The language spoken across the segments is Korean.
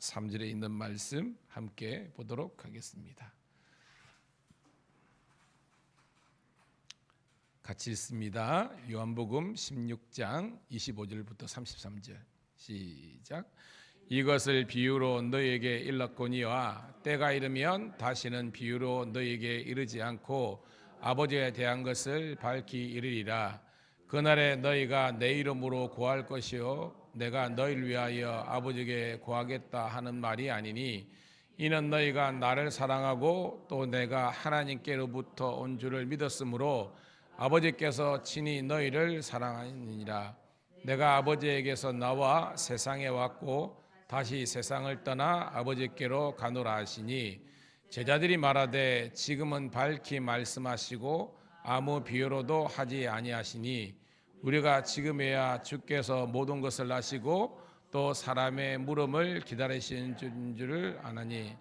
3절에 있는 말씀 함께 보도록 하겠습니다. 같이 읽습니다. 요한복음 16장 25절부터 33절 시작. 이것을 비유로 너희에게 일렀거니와 때가 이르면 다시는 비유로 너희에게 이르지 않고 아버지에 대한 것을 밝히 이르리라. 그날에 너희가 내 이름으로 구할 것이요 내가 너희를 위하여 아버지에게 구하겠다 하는 말이 아니니 이는 너희가 나를 사랑하고 또 내가 하나님께로부터 온 줄을 믿었으므로 아버지께서 친히 너희를 사랑하니라. 내가 아버지에게서 나와 세상에 왔고 다시 세상을 떠나 아버지께로 가노라 하시니 제자들이 말하되 지금은 밝히 말씀하시고 아무 비유로도 하지 아니하시니 우리가 지금에야 주께서 모든 것을 아시고 또 사람의 물음을 기다리시는 줄을 아나니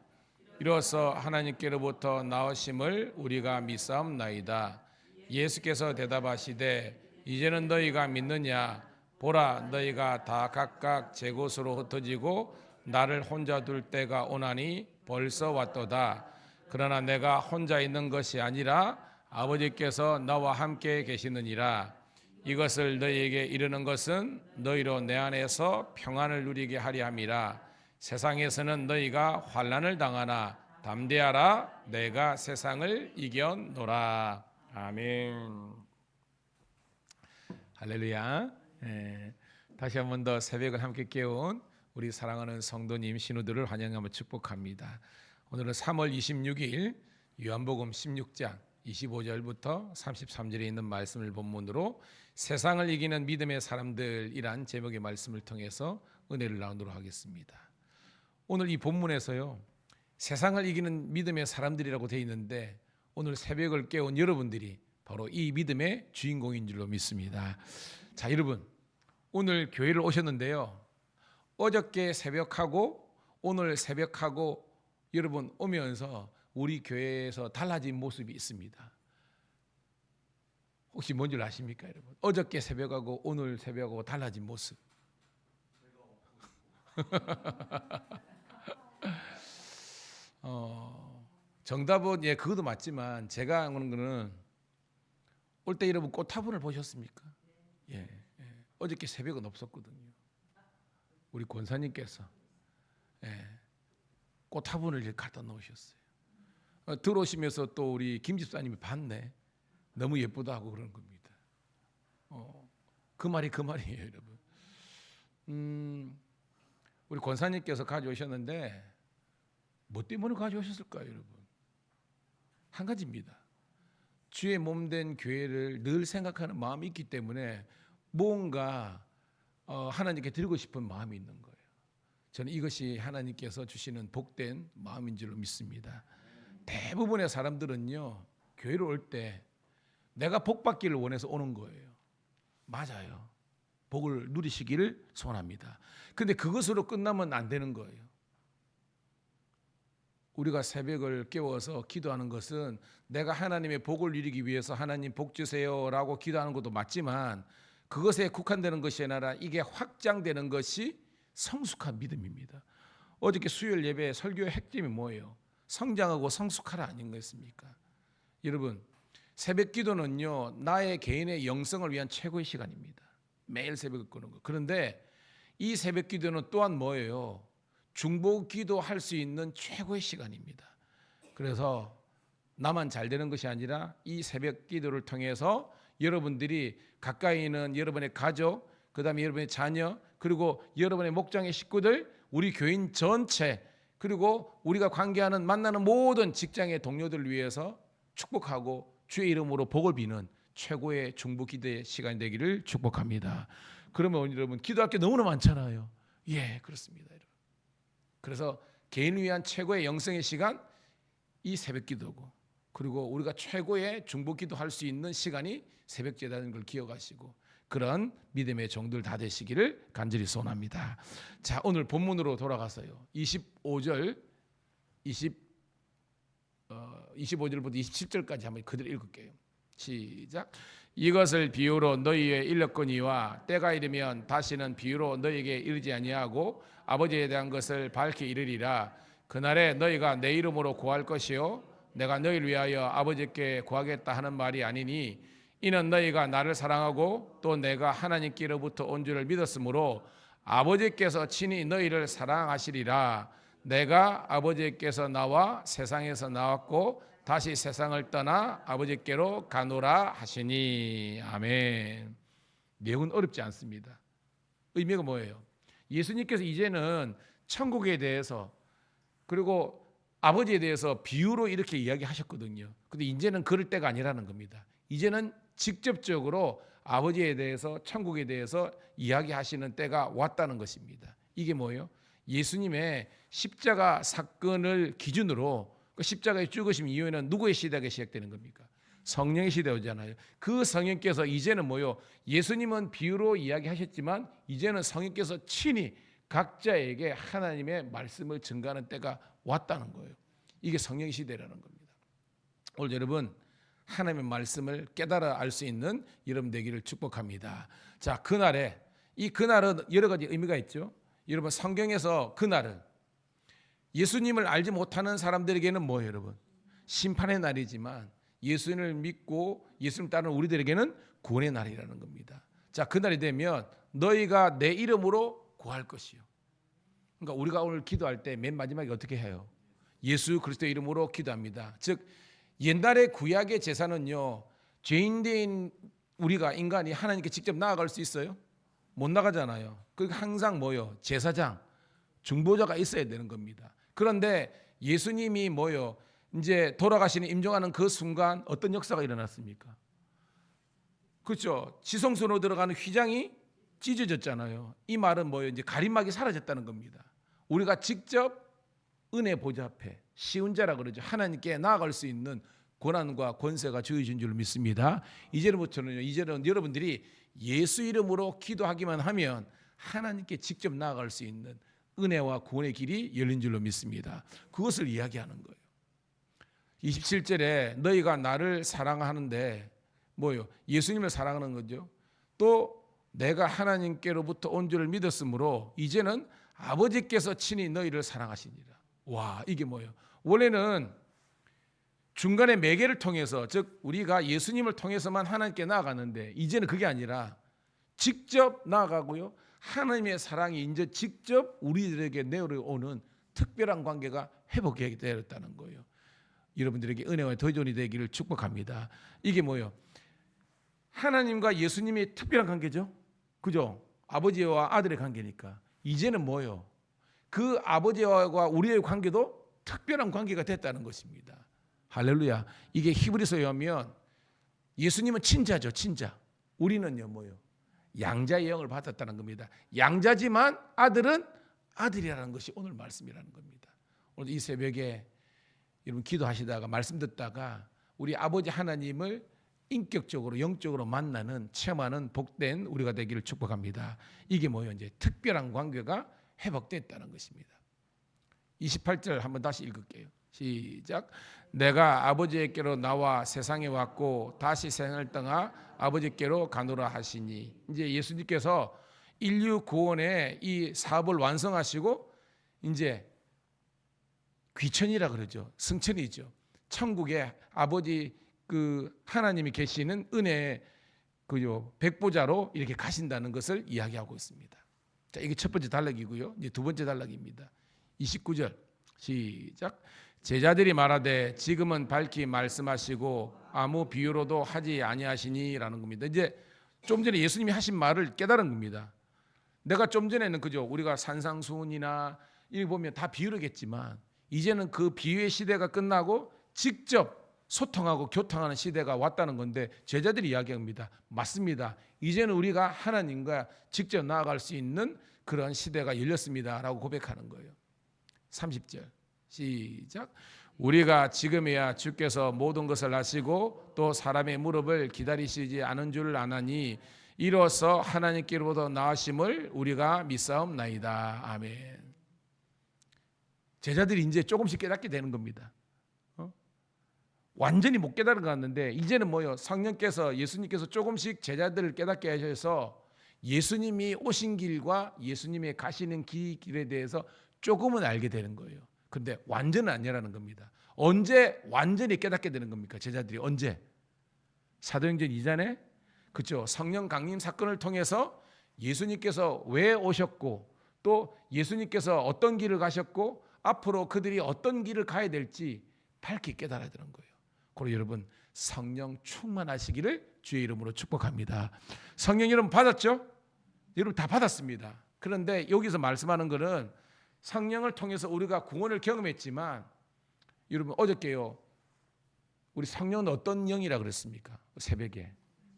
이로써 하나님께로부터 나오심을 우리가 믿사옵나이다. 예수께서 대답하시되 이제는 너희가 믿느냐? 보라, 너희가 다 각각 제 곳으로 흩어지고 나를 혼자 둘 때가 오나니 벌써 왔도다. 그러나 내가 혼자 있는 것이 아니라 아버지께서 나와 함께 계시느니라. 이것을 너희에게 이르는 것은 너희로 내 안에서 평안을 누리게 하려 함이라. 세상에서는 너희가 환난을 당하나 담대하라. 내가 세상을 이겨노라. 아멘. 할렐루야. 다시 한 번 더 새벽을 함께 깨운 우리 사랑하는 성도님 신우들을 환영하며 축복합니다. 오늘은 3월 26일 요한복음 16장 25절부터 33절에 있는 말씀을 본문으로 세상을 이기는 믿음의 사람들이란 제목의 말씀을 통해서 은혜를 나누도록 하겠습니다. 오늘 이 본문에서요, 세상을 이기는 믿음의 사람들이라고 되어 있는데 오늘 새벽을 깨운 여러분들이 바로 이 믿음의 주인공인 줄로 믿습니다. 자, 여러분, 오늘 교회를 오셨는데요, 어저께 새벽하고 오늘 새벽하고 여러분 오면서 우리 교회에서 달라진 모습이 있습니다. 혹시 뭔지 아십니까, 여러분? 어저께 새벽하고 오늘 새벽하고 달라진 모습. 정답은 그것도 맞지만 제가 하는 거는 올 때 여러분 꽃화분을 보셨습니까? 어저께 새벽은 없었거든요. 우리 권사님께서 꽃화분을 갖다 놓으셨어요. 들어오시면서 또 우리 김 집사님이 봤네. 너무 예쁘다 하고 그러는 겁니다. 그 말이에요, 여러분. 우리 권사님께서 가져오셨는데 뭐 때문에 가져오셨을까요, 여러분? 한 가지입니다. 주의 몸된 교회를 늘 생각하는 마음이 있기 때문에 뭔가 하나님께 드리고 싶은 마음이 있는 거예요. 저는 이것이 하나님께서 주시는 복된 마음인 줄로 믿습니다. 대부분의 사람들은요, 교회를 올 때 내가 복 받기를 원해서 오는 거예요. 맞아요. 복을 누리시기를 소원합니다. 근데 그것으로 끝나면 안 되는 거예요. 우리가 새벽을 깨워서 기도하는 것은 내가 하나님의 복을 누리기 위해서 하나님 복 주세요라고 기도하는 것도 맞지만 그것에 국한되는 것이 아니라 이게 확장되는 것이 성숙한 믿음입니다. 어저께 수요일 예배 설교의 핵심이 뭐예요? 성장하고 성숙하라 아닌 것입니까? 여러분, 새벽 기도는요, 나의 개인의 영성을 위한 최고의 시간입니다. 매일 새벽을 끄는 거. 그런데 이 새벽 기도는 또한 뭐예요? 중보 기도할 수 있는 최고의 시간입니다. 그래서 나만 잘 되는 것이 아니라 이 새벽 기도를 통해서 여러분들이 가까이 있는 여러분의 가족, 그 다음에 여러분의 자녀, 그리고 여러분의 목장의 식구들, 우리 교인 전체, 그리고 우리가 관계하는 만나는 모든 직장의 동료들을 위해서 축복하고 주의 이름으로 복을 비는 최고의 중보 기도의 시간이 되기를 축복합니다. 그러면 여러분 기도할 게 너무나 많잖아요. 그렇습니다, 여러분. 그래서 개인을 위한 최고의 영성의 시간, 이 새벽 기도고, 그리고 우리가 최고의 중보 기도할 수 있는 시간이 새벽 제다는 걸 기억하시고 그런 믿음의 종들 다 되시기를 간절히 소원합니다. 자, 오늘 본문으로 돌아가서요, 25절부터 27절까지 한번 그대로 읽을게요. 시작. 이것을 비유로 너희에 일렀거니와 때가 이르면 다시는 비유로 너희에게 이르지 아니하고 아버지에 대한 것을 밝히 이르리라. 그날에 너희가 내 이름으로 구할 것이요 내가 너희를 위하여 아버지께 구하겠다 하는 말이 아니니 이는 너희가 나를 사랑하고 또 내가 하나님께로부터 온 줄을 믿었으므로 아버지께서 친히 너희를 사랑하시리라. 내가 아버지께서 나와 세상에서 나왔고 다시 세상을 떠나 아버지께로 가노라 하시니. 아멘. 내용은 어렵지 않습니다. 의미가 뭐예요? 예수님께서 이제는 천국에 대해서 그리고 아버지에 대해서 비유로 이렇게 이야기하셨거든요. 근데 이제는 그럴 때가 아니라는 겁니다. 이제는 직접적으로 아버지에 대해서 천국에 대해서 이야기하시는 때가 왔다는 것입니다. 이게 뭐예요? 예수님의 십자가 사건을 기준으로 그 십자가에 죽으심 이후에는 누구의 시대가 시작되는 겁니까? 성령의 시대가 오잖아요. 그 성령께서 이제는 뭐요? 예수님은 비유로 이야기하셨지만 이제는 성령께서 친히 각자에게 하나님의 말씀을 증가하는 때가 왔다는 거예요. 이게 성령 시대라는 겁니다. 오늘 여러분 하나님의 말씀을 깨달아 알 수 있는 여러분 되기를 축복합니다. 자, 그날에 이 그날은 여러 가지 의미가 있죠. 여러분 성경에서 그날은 예수님을 알지 못하는 사람들에게는 뭐예요, 여러분? 심판의 날이지만 예수님을 믿고 예수님 따르는 우리들에게는 구원의 날이라는 겁니다. 자, 그날이 되면 너희가 내 이름으로 구할 것이요. 그러니까 우리가 오늘 기도할 때 맨 마지막에 어떻게 해요? 예수 그리스도의 이름으로 기도합니다. 즉 옛날의 구약의 제사는요, 죄인된 우리가 인간이 하나님께 직접 나아갈 수 있어요? 못 나가잖아요. 그러니까 항상 뭐요? 제사장, 중보자가 있어야 되는 겁니다. 그런데 예수님이 뭐요? 이제 돌아가시는 임종하는 그 순간 어떤 역사가 일어났습니까? 그렇죠. 지성소로 들어가는 휘장이 찢어졌잖아요. 이 말은 뭐예요? 이제 가림막이 사라졌다는 겁니다. 우리가 직접 은혜 보좌 앞에 쉬운 자라 그러죠. 하나님께 나아갈 수 있는 권한과 권세가 주어진 줄 믿습니다. 이제는 여러분들이 예수 이름으로 기도하기만 하면 하나님께 직접 나아갈 수 있는 은혜와 구원의 길이 열린 줄로 믿습니다. 그것을 이야기하는 거예요. 27절에 너희가 나를 사랑하는데 뭐요? 예수님을 사랑하는 거죠. 또 내가 하나님께로부터 온 줄을 믿었으므로 이제는 아버지께서 친히 너희를 사랑하시니라. 와, 이게 뭐예요? 원래는 중간에 매개를 통해서, 즉 우리가 예수님을 통해서만 하나님께 나아가는데 이제는 그게 아니라 직접 나아가고요, 하나님의 사랑이 이제 직접 우리들에게 내려오는 특별한 관계가 회복되게 되었다는 거예요. 여러분들에게 은혜와 도전이 되기를 축복합니다. 이게 뭐예요? 하나님과 예수님이 특별한 관계죠. 그죠? 아버지와 아들의 관계니까. 이제는 뭐예요? 그 아버지와 우리의 관계도 특별한 관계가 됐다는 것입니다. 할렐루야. 이게 히브리서에 의하면 예수님은 친자죠, 친자. 우리는요 뭐예요? 양자의 영을 받았다는 겁니다. 양자지만 아들은 아들이라는 것이 오늘 말씀이라는 겁니다. 오늘 이 새벽에 여러분 기도하시다가 말씀 듣다가 우리 아버지 하나님을 인격적으로 영적으로 만나는 체험하는 복된 우리가 되기를 축복합니다. 이게 뭐예요? 이제 특별한 관계가 회복됐다는 것입니다. 28절 한번 다시 읽을게요. 시작. 내가 아버지께로 나와 세상에 왔고 다시 세상을 떠나 아버지께로 가노라 하시니. 이제 예수님께서 인류 구원의 이 사업을 완성하시고 이제 귀천이라 그러죠. 승천이죠. 천국에 아버지 그 하나님이 계시는 은혜의 그죠 백보자로 이렇게 가신다는 것을 이야기하고 있습니다. 자, 이게 첫 번째 단락이고요. 이제 두 번째 단락입니다. 29절 시작. 제자들이 말하되 지금은 밝히 말씀하시고 아무 비유로도 하지 아니하시니라는 겁니다. 이제 좀 전에 예수님이 하신 말을 깨달은 겁니다. 내가 좀 전에는 그죠 우리가 산상수훈이나 이렇게 보면 다 비유로겠지만 이제는 그 비유의 시대가 끝나고 직접 소통하고 교통하는 시대가 왔다는 건데 제자들이 이야기합니다. 맞습니다. 이제는 우리가 하나님과 직접 나아갈 수 있는 그런 시대가 열렸습니다 라고 고백하는 거예요. 30절 시작. 우리가 지금이야 주께서 모든 것을 아시고 또 사람의 무릎을 기다리시지 않은 줄 아나니 이로써 하나님께로부터 나으심을 우리가 믿사옵나이다. 아멘. 제자들이 이제 조금씩 깨닫게 되는 겁니다. 완전히 못 깨달은 것 같는데 이제는 뭐요? 성령께서 예수님께서 조금씩 제자들을 깨닫게 하셔서 예수님이 오신 길과 예수님의 가시는 길에 대해서 조금은 알게 되는 거예요. 그런데 완전은 아니라는 겁니다. 언제 완전히 깨닫게 되는 겁니까? 제자들이 언제? 사도행전 2장에 그렇죠. 성령 강림 사건을 통해서 예수님께서 왜 오셨고 또 예수님께서 어떤 길을 가셨고 앞으로 그들이 어떤 길을 가야 될지 밝게 깨달아야 되는 거예요. 그리고 여러분 성령 충만하시기를 주의 이름으로 축복합니다. 성령 여러분 받았죠? 여러분 다 받았습니다. 그런데 여기서 말씀하는 것은 성령을 통해서 우리가 구원을 경험했지만 여러분 어저께요. 우리 성령은 어떤 영이라 그랬습니까? 새벽에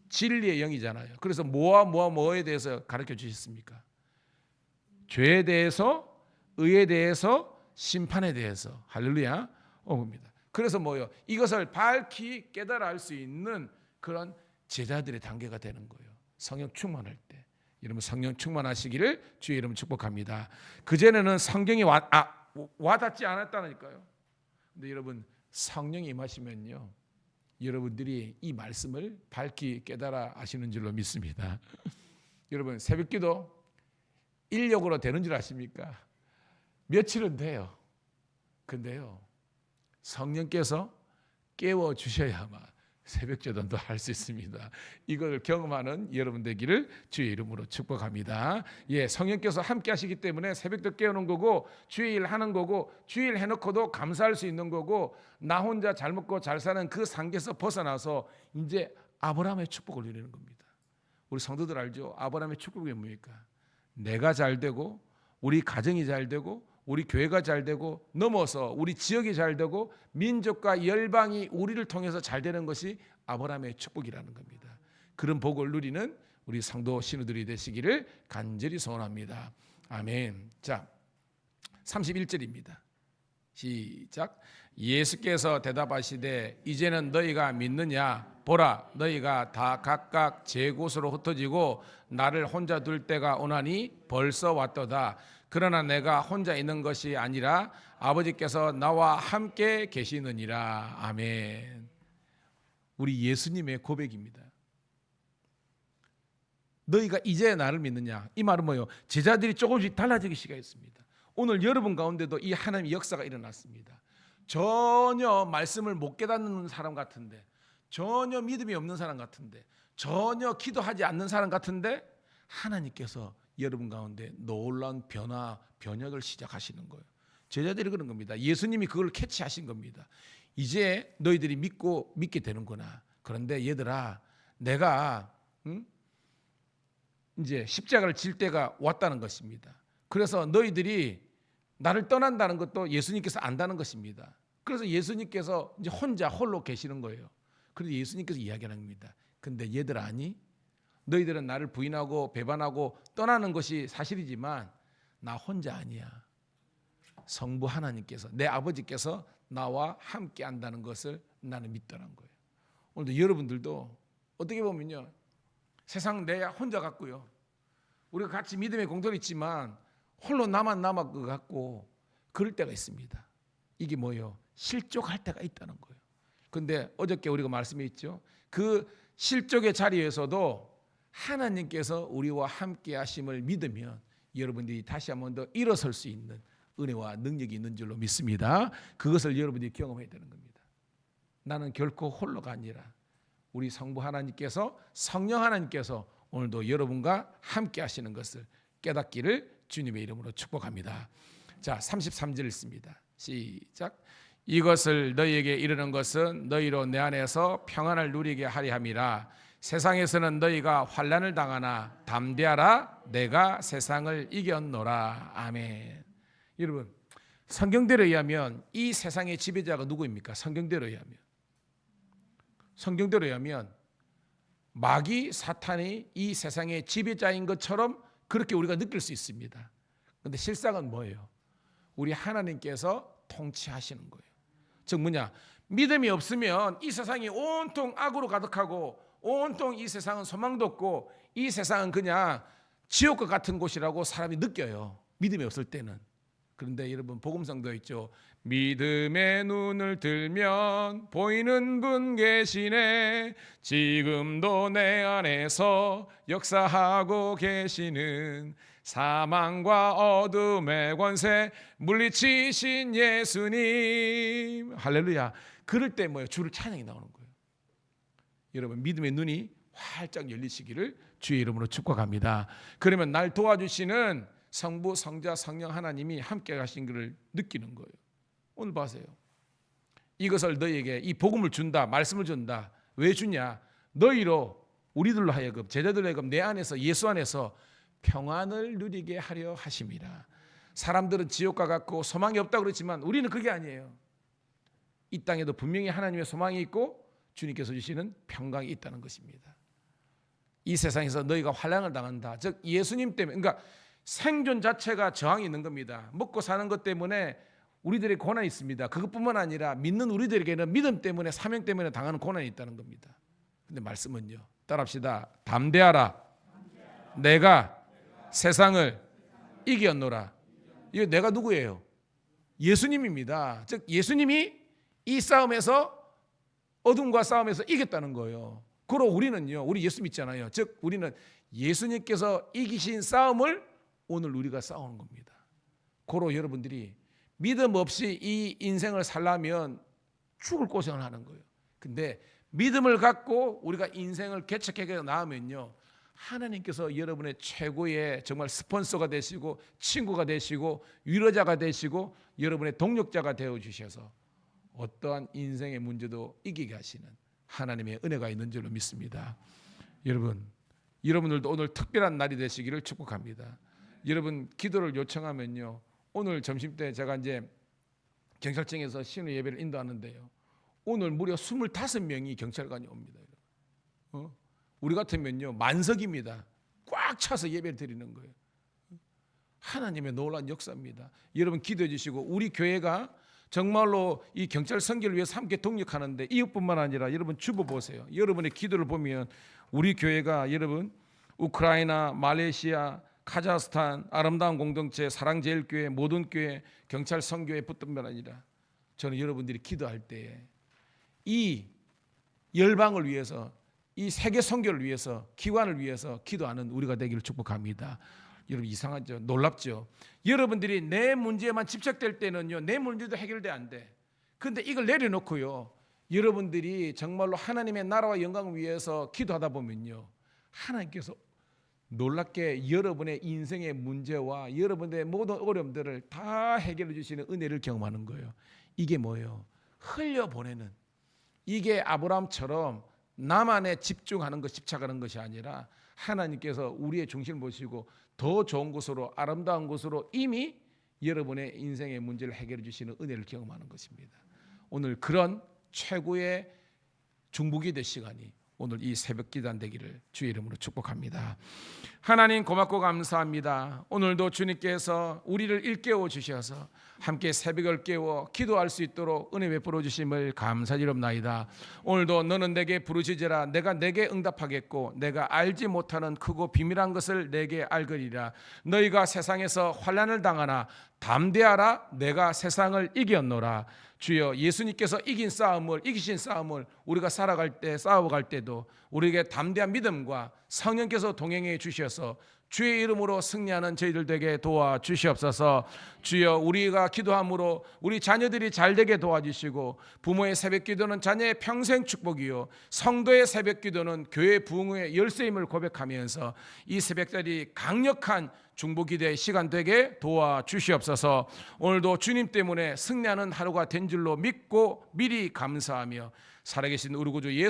진리의 영이잖아요. 그래서 뭐에 대해서 가르쳐 주셨습니까? 죄에 대해서, 의에 대해서, 심판에 대해서. 할렐루야. 옵니다. 그래서 뭐요? 이것을 밝히 깨달아 알 수 있는 그런 제자들의 단계가 되는 거예요. 성령 충만할 때. 여러분 성령 충만하시기를 주의 이름 축복합니다. 그전에는 성경이 와닿지 않았다니까요. 근데 여러분 성령이 임하시면요. 여러분들이 이 말씀을 밝히 깨달아 아시는 줄로 믿습니다. 여러분 새벽기도 인력으로 되는 줄 아십니까? 며칠은 돼요. 근데요 성령께서 깨워 주셔야만 새벽기도도 할 수 있습니다. 이걸 경험하는 여러분 되기를 주의 이름으로 축복합니다. 예, 성령께서 함께 하시기 때문에 새벽도 깨우는 거고 주의 일 하는 거고 주의 일 해놓고도 감사할 수 있는 거고 나 혼자 잘 먹고 잘 사는 그 상계에서 벗어나서 이제 아브라함의 축복을 누리는 겁니다. 우리 성도들 알죠? 아브라함의 축복이 뭡니까? 내가 잘 되고 우리 가정이 잘 되고 우리 교회가 잘 되고 넘어서 우리 지역이 잘 되고 민족과 열방이 우리를 통해서 잘 되는 것이 아브라함의 축복이라는 겁니다. 그런 복을 누리는 우리 성도 신우들이 되시기를 간절히 소원합니다. 아멘. 자, 31절입니다. 시작. 예수께서 대답하시되 이제는 너희가 믿느냐? 보라, 너희가 다 각각 제 곳으로 흩어지고 나를 혼자 둘 때가 오나니 벌써 왔도다. 그러나 내가 혼자 있는 것이 아니라 아버지께서 나와 함께 계시느니라. 아멘. 우리 예수님의 고백입니다. 너희가 이제 나를 믿느냐? 이 말은 뭐예요? 제자들이 조금씩 달라지기 시작했습니다. 오늘 여러분 가운데도 이 하나님의 역사가 일어났습니다. 전혀 말씀을 못 깨닫는 사람 같은데, 전혀 믿음이 없는 사람 같은데, 전혀 기도하지 않는 사람 같은데 하나님께서 여러분 가운데 놀라운 변혁을 시작하시는 거예요. 제자들이 그런 겁니다. 예수님이 그걸 캐치하신 겁니다. 이제 너희들이 믿게 되는구나. 그런데 얘들아, 내가 이제 십자가를 질 때가 왔다는 것입니다. 그래서 너희들이 나를 떠난다는 것도 예수님께서 안다는 것입니다. 그래서 예수님께서 이제 홀로 계시는 거예요. 그래서 예수님께서 이야기하는 겁니다. 근데 얘들아 아니? 너희들은 나를 부인하고 배반하고 떠나는 것이 사실이지만 나 혼자 아니야. 성부 하나님께서, 내 아버지께서 나와 함께 한다는 것을 나는 믿더란 거예요. 오늘도 여러분들도 어떻게 보면요, 세상 내 혼자 같고요, 우리가 같이 믿음의 공동이 있지만 홀로 나만 남아 그 같고 그럴 때가 있습니다. 이게 뭐예요? 실족할 때가 있다는 거예요. 근데 어저께 우리가 말씀했죠. 그 실족의 자리에서도 하나님께서 우리와 함께 하심을 믿으면 여러분들이 다시 한 번 더 일어설 수 있는 은혜와 능력이 있는 줄로 믿습니다. 그것을 여러분들이 경험해야 되는 겁니다. 나는 결코 홀로가 아니라 우리 성부 하나님께서, 성령 하나님께서 오늘도 여러분과 함께 하시는 것을 깨닫기를 주님의 이름으로 축복합니다. 자, 33절 읽습니다. 시작. 이것을 너희에게 이르는 것은 너희로 내 안에서 평안을 누리게 하려 함이라. 세상에서는 너희가 환난을 당하나 담대하라. 내가 세상을 이겼노라. 아멘. 여러분, 성경대로 의하면 이 세상의 지배자가 누구입니까? 성경대로 의하면 마귀 사탄이 이 세상의 지배자인 것처럼 그렇게 우리가 느낄 수 있습니다. 그런데 실상은 뭐예요? 우리 하나님께서 통치하시는 거예요. 즉 뭐냐? 믿음이 없으면 이 세상이 온통 악으로 가득하고 온통 이 세상은 소망도 없고 이 세상은 그냥 지옥과 같은 곳이라고 사람이 느껴요. 믿음이 없을 때는. 그런데 여러분 복음성도 있죠. 믿음의 눈을 들면 보이는 분 계시네. 지금도 내 안에서 역사하고 계시는 사망과 어둠의 권세 물리치신 예수님. 할렐루야. 그럴 때 뭐예요? 주를 찬양이 나오는 거예요. 여러분 믿음의 눈이 활짝 열리시기를 주의 이름으로 축복합니다. 그러면 날 도와주시는 성부, 성자, 성령 하나님이 함께 가신 것을 느끼는 거예요. 오늘 보세요. 이것을 너희에게 이 복음을 준다, 말씀을 준다. 왜 주냐? 너희로 우리들로 하여금 제자들로 하여금 내 안에서 예수 안에서 평안을 누리게 하려 하심이라. 사람들은 지옥과 같고 소망이 없다고 그랬지만 우리는 그게 아니에요. 이 땅에도 분명히 하나님의 소망이 있고 주님께서 주시는 평강이 있다는 것입니다. 이 세상에서 너희가 환난을 당한다. 즉 예수님 때문에, 그러니까 생존 자체가 저항이 있는 겁니다. 먹고 사는 것 때문에 우리들의 고난이 있습니다. 그것뿐만 아니라 믿는 우리들에게는 믿음 때문에, 사명 때문에 당하는 고난이 있다는 겁니다. 근데 말씀은요, 따라합시다. 담대하라. 내가 세상을 이겼노라. 이거 내가 누구예요? 예수님입니다. 즉 예수님이 이 싸움에서, 어둠과 싸움에서 이겼다는 거예요. 그리고 우리는요, 우리 예수 믿잖아요. 즉 우리는 예수님께서 이기신 싸움을 오늘 우리가 싸우는 겁니다. 고로 여러분들이 믿음 없이 이 인생을 살려면 죽을 고생을 하는 거예요. 근데 믿음을 갖고 우리가 인생을 개척해 나가면요, 하나님께서 여러분의 최고의 정말 스폰서가 되시고 친구가 되시고 위로자가 되시고 여러분의 동력자가 되어주셔서 어떠한 인생의 문제도 이기게 하시는 하나님의 은혜가 있는 줄로 믿습니다. 여러분들도 오늘 특별한 날이 되시기를 축복합니다. 여러분 기도를 요청하면요, 오늘 점심때 제가 이제 경찰청에서 신우 예배를 인도하는데요, 오늘 무려 25명이 경찰관이 옵니다. 우리 같으면요 만석입니다. 꽉 차서 예배를 드리는 거예요. 하나님의 놀라운 역사입니다. 여러분 기도해 주시고, 우리 교회가 정말로 이 경찰 선교를 위해서 함께 동력하는데 이것뿐만 아니라 여러분 주보 보세요. 여러분의 기도를 보면 우리 교회가 여러분 우크라이나, 말레이시아, 카자흐스탄, 아름다운 공동체, 사랑제일교회, 모든 교회, 경찰 선교회 뿐만 아니라 저는 여러분들이 기도할 때에 이 열방을 위해서, 이 세계 선교를 위해서, 기관을 위해서 기도하는 우리가 되기를 축복합니다. 여러분 이상하죠? 놀랍죠? 여러분들이 내 문제에만 집착될 때는요, 내 문제도 해결돼 안 돼. 근데 이걸 내려놓고요, 여러분들이 정말로 하나님의 나라와 영광을 위해서 기도하다 보면요, 하나님께서 놀랍게 여러분의 인생의 문제와 여러분의 모든 어려움들을 다 해결해 주시는 은혜를 경험하는 거예요. 이게 뭐예요? 흘려보내는, 이게 아브라함처럼 나만에 집중하는 것, 집착하는 것이 아니라 하나님께서 우리의 중심을 보시고 더 좋은 곳으로, 아름다운 곳으로 이미 여러분의 인생의 문제를 해결해 주시는 은혜를 경험하는 것입니다. 오늘 그런 최고의 중보기 될 시간이 오늘 이 새벽 기도한 되기를 주의 이름으로 축복합니다. 하나님 고맙고 감사합니다. 오늘도 주님께서 우리를 일깨워 주셔서 함께 새벽을 깨워 기도할 수 있도록 은혜 베풀어 주심을 감사드립나이다. 오늘도 너는 내게 부르짖으라. 내가 내게 응답하겠고 내가 알지 못하는 크고 비밀한 것을 내게 알거리라. 너희가 세상에서 환난을 당하나 담대하라. 내가 세상을 이겼노라. 주여, 예수님께서 이기신 싸움을 우리가 살아갈 때, 싸워갈 때도 우리에게 담대한 믿음과 성령께서 동행해 주셔서 주의 이름으로 승리하는 저희들 되게 도와주시옵소서. 주여, 우리가 기도함으로 우리 자녀들이 잘되게 도와주시고, 부모의 새벽 기도는 자녀의 평생 축복이요, 성도의 새벽 기도는 교회 부흥의 열쇠임을 고백하면서 이 새벽자리 강력한 중보기도의 시간 되게 도와주시옵소서. 오늘도 주님 때문에 승리하는 하루가 된 줄로 믿고 미리 감사하며 살아계신 우리 구주 예수